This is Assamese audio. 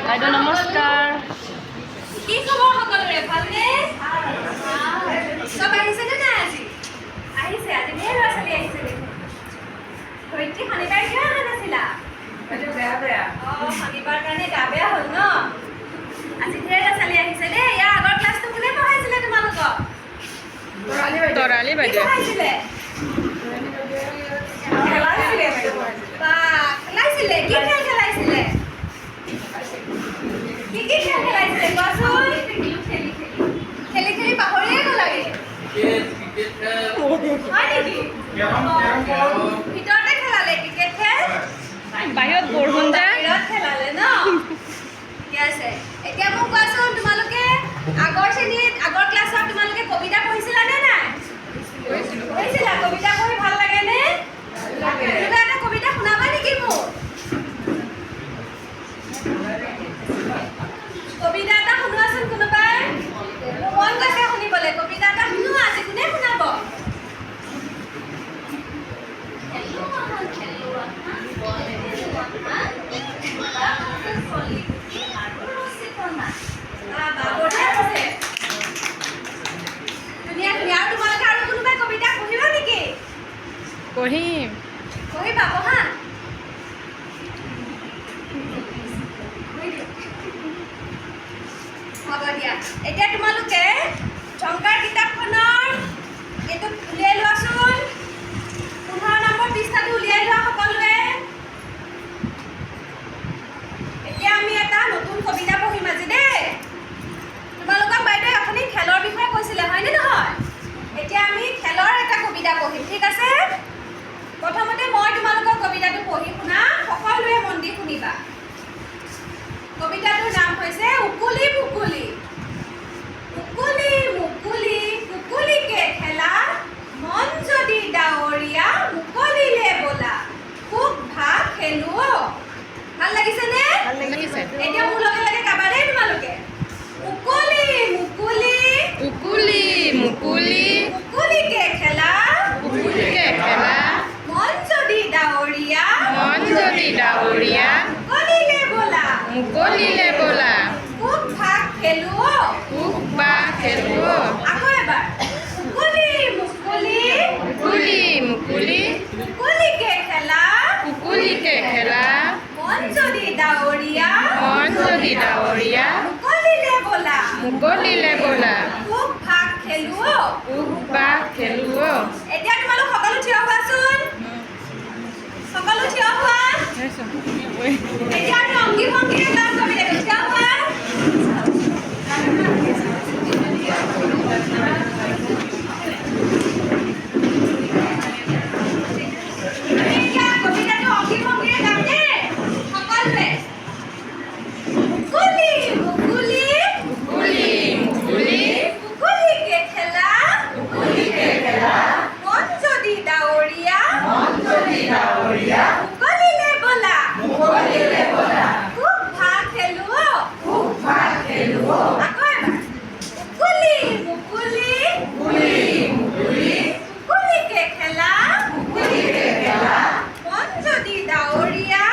বাইদেউ নমস্কাৰ। কি খবৰ সকলোৰে? ভালনে? চব আহিছে নে নাই আজি? আহিছে। আজি ঢেৰ ল'ৰা ছোৱালী আহিছে দেখোন। ধৰিত্ৰী শনিবাৰে কিয় অহা নাছিলা? শনিবাৰ কাৰণে গা বেয়া হ'ল ন? আজি ঢেৰ ল'ৰা ছোৱালী আহিছে দেই। ইয়াৰ আগৰ ক্লাছটো কোনে পঢ়াইছিলে তোমালোকক? তৰালি বাইদেউ পঢ়াইছিলে? খেলাইছিলে? কি খেল খেলাইছিলে? কি খেল খেলাইছিলে কোৱাচোন? খেলি খেলি পাহৰিয়ে গ'লাগে। হয় নেকি? ভিতৰতে খেলালে ক্ৰিকেট খেল? বাহিৰত বৰষুণ যায়। বাহিৰত খেলালে ন? ঠিকে আছে। এতিয়া মোক কোৱাচোন, তোমালোকে আগৰ শ্ৰেণীত আগৰ ক্লাছত তোমালোকে কবিতা পঢ়িছিলা নে নাই? পঢ়িছিলা? কবিতা পঢ়ি ভাল লাগে নে? কোনোবা এটা কবিতা শুনাবা নেকি মোক? কবিতা এটা শুনোৱাচোন কোনোবাই। মন গৈছে শুনিবলৈ। কবিতা এটা শুনোৱা আজি। কোনে শুনাব? ধুনীয়া ধুনীয়া। আৰু তোমালোকে আৰু কোনোবাই কবিতা পঢ়িবা নেকি? পঢ়িম। পঢ়িবা, পঢ়া। হ'ব দিয়া। এতিয়া তোমালোকে ঝংকাৰ কিতাপখনৰ এইটো উলিয়াই লোৱাচোন। 15 নম্বৰ পৃষ্ঠাটো উলিয়াই লোৱা সকলোৱে। এতিয়া আমি এটা নতুন কবিতা পঢ়িম আজি দেই। তোমালোকক বাইদেৱে আপুনি খেলৰ বিষয়ে কৈছিলে, হয়নে নহয়? এতিয়া আমি খেলৰ এটা কবিতা পঢ়িম, ঠিক আছে? প্ৰথমতে মই তোমালোকক কবিতাটো পঢ়ি শুনাম, সকলোৱে মন দি শুনিবা। কবিতাটোৰ নাম হৈছে উকুলি মুকুলি। মুকুলি মুকুলি মুকুলিকে খেলা, মন যদি ডাৱৰীয়া মুকলিলে বলা, খুব ভাল খেলো। ভাল লাগিছেনে? এতিয়া মোৰ লগে লগে গাবা দেই তোমালোকে। মুকুলি মুকুলি উকুলি মুকুলি মুকুলিকে খেলা, মুকুলিকে খেলা, মন যদি ডাৱৰীয়া মুকলিলে বলা, খুব ভাগ খেলো। খুব বা খেলো। আকৌ এবাৰ। মুকুলি মুকুলি মুকুলি মুকুলিকে খেলা, মন যদি ডাৱৰীয়া মুকলিলে বলা, খুব ভাগ খেলো। খুব বা খেলো। এতিয়া তোমালোক সকলো থিয় হোৱাচোন। সকলো থিয় হোৱা। এতিয়া আমি অংগী ভংগীৰে গাম কবিতাটো। থিয় হোৱা। আমি এতিয়া কবিতাটো অংগী ভংগীৰে গাম দেই সকলোৱে। মুকুলি মুকুলি মুকুলিকে খেলা, মন যদি ডাৱৰীয়া মুকলিলে বলা, খুব ভাগ খেলো। আকৌ এবাৰ। মুকুলি মুকুলি মুকুলিকে খেলা, মন যদি ডাৱৰীয়া